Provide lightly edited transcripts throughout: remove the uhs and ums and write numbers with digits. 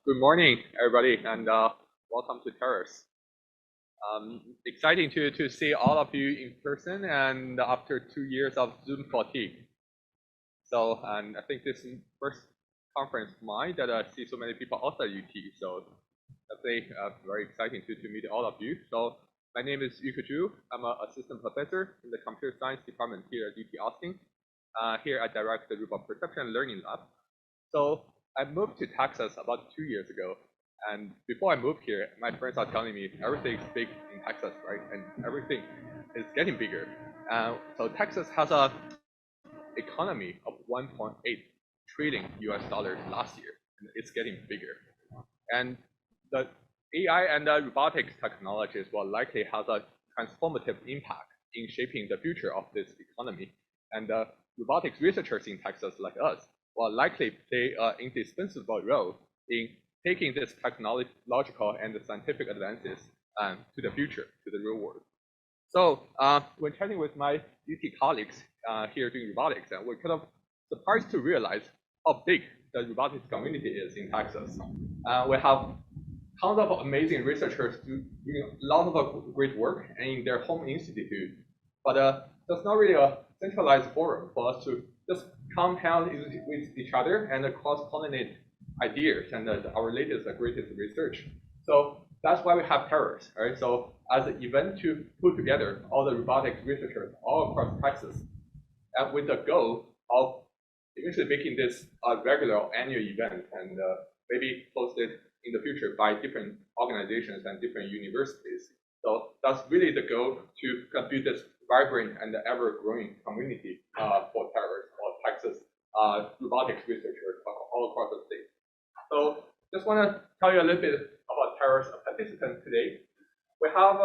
Good morning, everybody, and welcome to TEROS. Exciting to see all of you in person and after 2 years of Zoom fatigue. So, and I think this is first conference of mine that I see so many people outside UT. So, definitely very exciting to meet all of you. So, my name is Yuke Zhu. I'm an assistant professor in the computer science department here at UT Austin. Here I direct the robot perception and learning lab. So I moved to Texas about 2 years ago, and before I moved here, my friends are telling me everything is big in Texas, right? And everything is getting bigger. So Texas has a economy of 1.8 trillion US dollars last year, and it's getting bigger. And the AI and the robotics technologies will likely have a transformative impact in shaping the future of this economy. And robotics researchers in Texas like us will likely play an indispensable role in taking this technological and scientific advances to the future, to the real world. So when chatting with my UT colleagues here doing robotics, we're kind of surprised to realize how big the robotics community is in Texas. We have tons of amazing researchers doing a lot of great work in their home institute, but there's not really a centralized forum for us to just come hand with each other and cross-pollinate ideas and our latest and greatest research. So that's why we have TEROS, right? So as an event to put together all the robotics researchers all across Texas, and with the goal of eventually making this a regular annual event and maybe hosted in the future by different organizations and different universities. So that's really the goal to build this vibrant and ever-growing community for TEROS or Texas robotics researchers all across the state. So just want to tell you a little bit about TEROS participants today. We have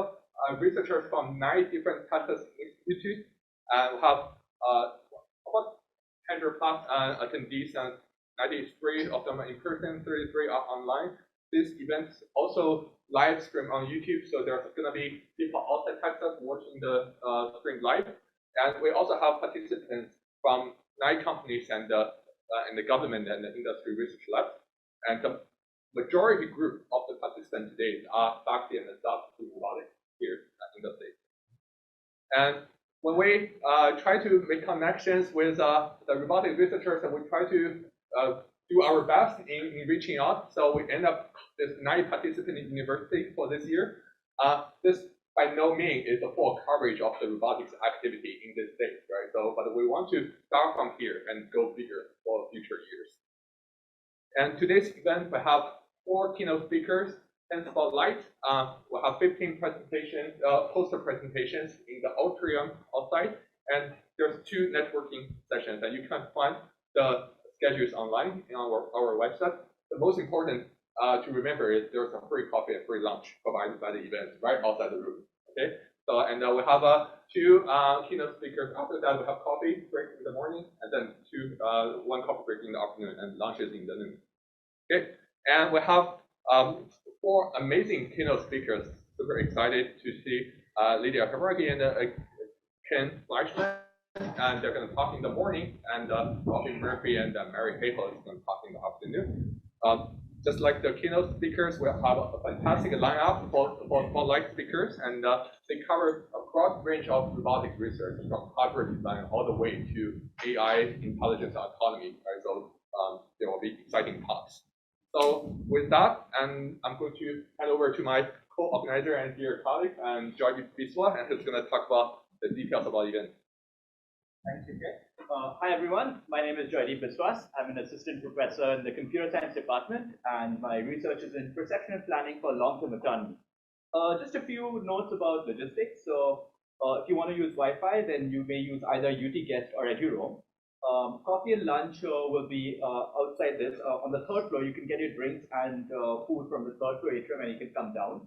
researchers from 9 different Texas institutes, and we have about 100 plus attendees, and 93 of them are in person, 33 are online. This event also live stream on YouTube, so there's going to be people outside Texas watching the stream live. And we also have participants from 9 companies and the government and the industry research labs. And the majority group of the participants today are faculty and staff in robotics here in the state. And when we try to make connections with the robotics researchers, and we try to do our best in reaching out, so we end up this 9 participant university for this year. This by no means is a full coverage of the robotics activity in this state, right? So, but we want to start from here and go bigger for future years. And today's event, we have 4 keynote speakers, 10 spotlights. We have 15 presentations, poster presentations in the atrium outside, and there's 2 networking sessions, and you can find the schedules online on our website. The most important to remember is there's a free coffee and free lunch provided by the event right outside the room. Okay, so and we have 2 keynote speakers. After that, we have coffee break in the morning, and then 1 coffee break in the afternoon, and lunches in the noon. Okay, and we have 4 amazing keynote speakers. Super excited to see Lydia Havargi and Ken Fleischman. And they're going to talk in the morning, and Robin Murphy and Mary Hale is going to talk in the afternoon. Just like the keynote speakers, we have a fantastic lineup for spotlight speakers, and they cover a broad range of robotics research from hardware design all the way to AI, intelligence, autonomy. Right? So there will be exciting talks. So with that, and I'm going to hand over to my co-organizer and dear colleague, and Joydeep Biswas, and who's going to talk about the details about the event. Thanks, Yuke. Hi, everyone. My name is Joydeep Biswas. I'm an assistant professor in the computer science department, and my research is in perception and planning for long-term autonomy. Just a few notes about logistics. So if you want to use Wi-Fi, then you may use either UTGuest or EduRoam. Coffee and lunch will be outside this. On the 3rd floor, you can get your drinks and food from the 3rd floor atrium, and you can come down.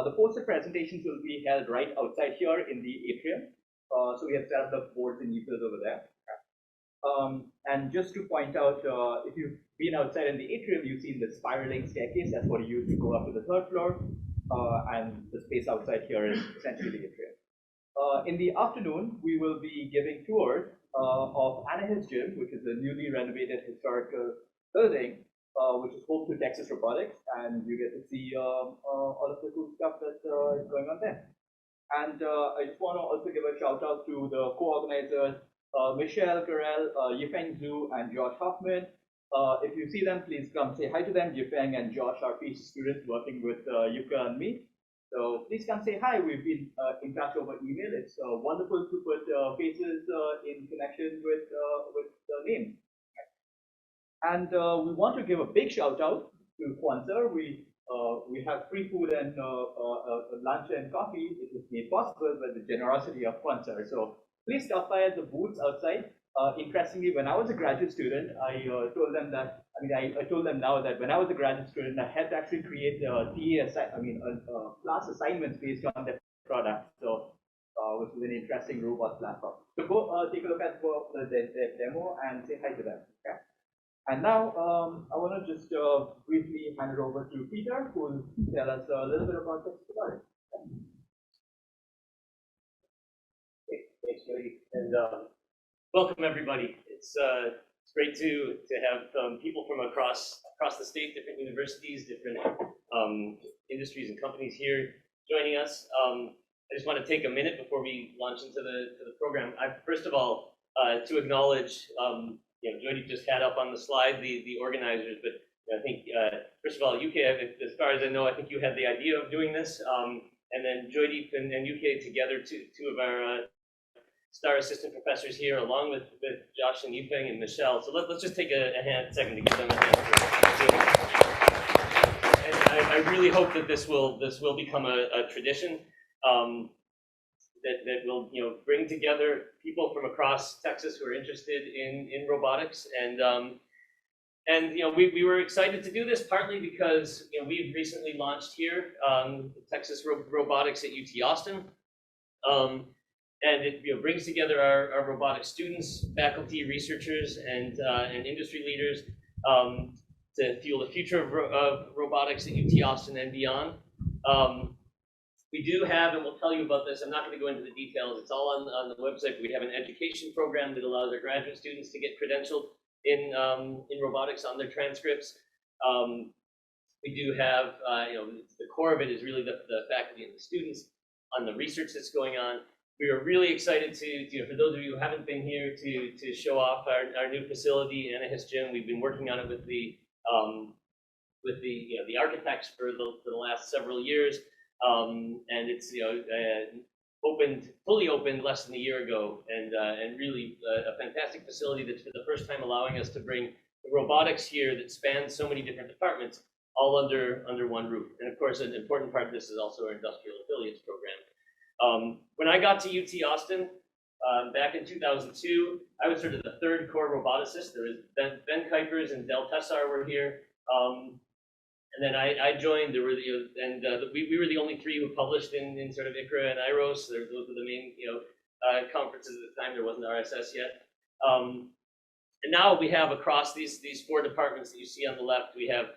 The poster presentations will be held right outside here in the atrium. So we have set up the boards and easels over there. And just to point out, if you've been outside in the atrium, you've seen the spiraling staircase. That's what you use to go up to the 3rd floor. And the space outside here is essentially the atrium. In the afternoon, we will be giving tours of Anna Hills Gym, which is a newly renovated historical building. which is home to Texas Robotics, and you get to see all of the cool stuff that's going on there. And I just want to also give a shout out to the co-organizers, Michelle Carell, Yuke Zhu, and Josh Hoffman. If you see them, please come say hi to them. Yufeng and Josh are PhD students working with Yuke and me. So please come say hi. We've been in touch over email. It's wonderful to put faces in connection with the name. And we want to give a big shout out to Kwanzaa. We have free food and lunch and coffee. It was made possible by the generosity of Kwanzaa. So please stop by at the booths outside. Interestingly, when I was a graduate student, I told them that, I told them now that when I was a graduate student, I had to actually create class assignments based on their product. So which is an interesting robot platform. So go take a look at the demo and say hi to them. Okay? And now I want to just briefly hand it over to Peter, who will tell us a little bit about Texas Robotics. Okay, thanks, Jody, and welcome everybody. It's great to have people from across the state, different universities, different industries and companies here joining us. I just want to take a minute before we launch into the program. First of all, to acknowledge. Joydeep just had up on the slide the organizers, but I think first of all, Yuke, as far as I know, I think you had the idea of doing this, and then Joydeep and Yuke together, two of our star assistant professors here, along with Josh and Yufeng and Michelle. So let's just take a second to give them a hand. And I really hope that this will become a tradition. That will bring together people from across Texas who are interested in robotics, and we were excited to do this partly because we've recently launched here Texas Robotics at UT Austin, and it brings together our robotics students, faculty, researchers, and industry leaders to fuel the future of robotics at UT Austin and beyond. We do have, and we'll tell you about this, I'm not going to go into the details, it's all on the website, but we have an education program that allows our graduate students to get credentialed in robotics on their transcripts. We do have, the core of it is really the faculty and the students on the research that's going on. We are really excited to for those of you who haven't been here, to show off our new facility, Anahis Gym. We've been working on it with the architects for the last several years. And it's fully opened less than a year ago, and really a fantastic facility that's for the first time allowing us to bring the robotics here that spans so many different departments all under one roof. And of course, an important part of this is also our industrial affiliates program. When I got to UT Austin back in 2002, I was sort of the third core roboticist. There was Ben Kuipers and Del Tessar were here. And then I joined. There were we were the only three who published in sort of ICRA and IROS. Those were the main conferences at the time. There wasn't RSS yet. And now we have across these four departments that you see on the left, we have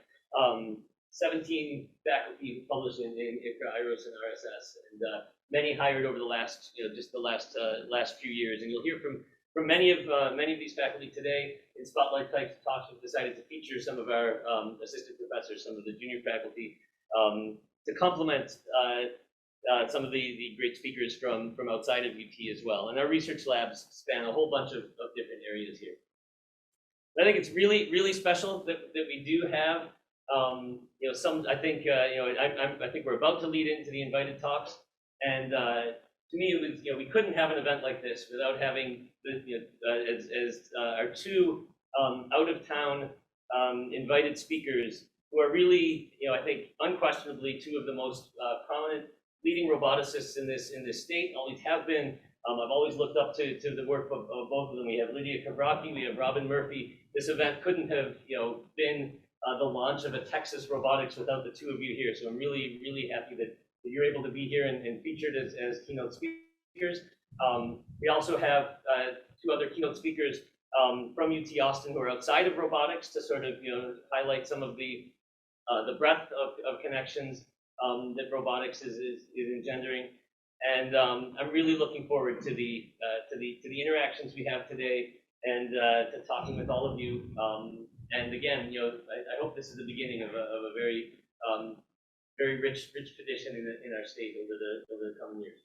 17 faculty who publish in ICRA, IROS, and RSS, and many hired over the last just the last few years. And you'll hear from many of these faculty today in spotlight type talks. We've decided to feature some of our assistant professors, some of the junior faculty, to complement some of the great speakers from outside of UT as well. And our research labs span a whole bunch of different areas here. And I think it's really special that we do have some. I think I think we're about to lead into the invited talks, and to me, it was we couldn't have an event like this without having as our two out of town invited speakers who are really I think unquestionably two of the most prominent leading roboticists in this state. Always have been. I've always looked up to the work of both of them. We have Lydia Kabraki, we have Robin Murphy. This event couldn't have been the launch of a Texas Robotics without the two of you here. So I'm really happy that you're able to be here and featured as keynote speakers. We also have two other keynote speakers from UT Austin who are outside of robotics to sort of highlight some of the breadth of connections that robotics is engendering. And I'm really looking forward to the interactions we have today and to talking with all of you. And again, I hope this is the beginning of a very very rich tradition in our state over the coming years.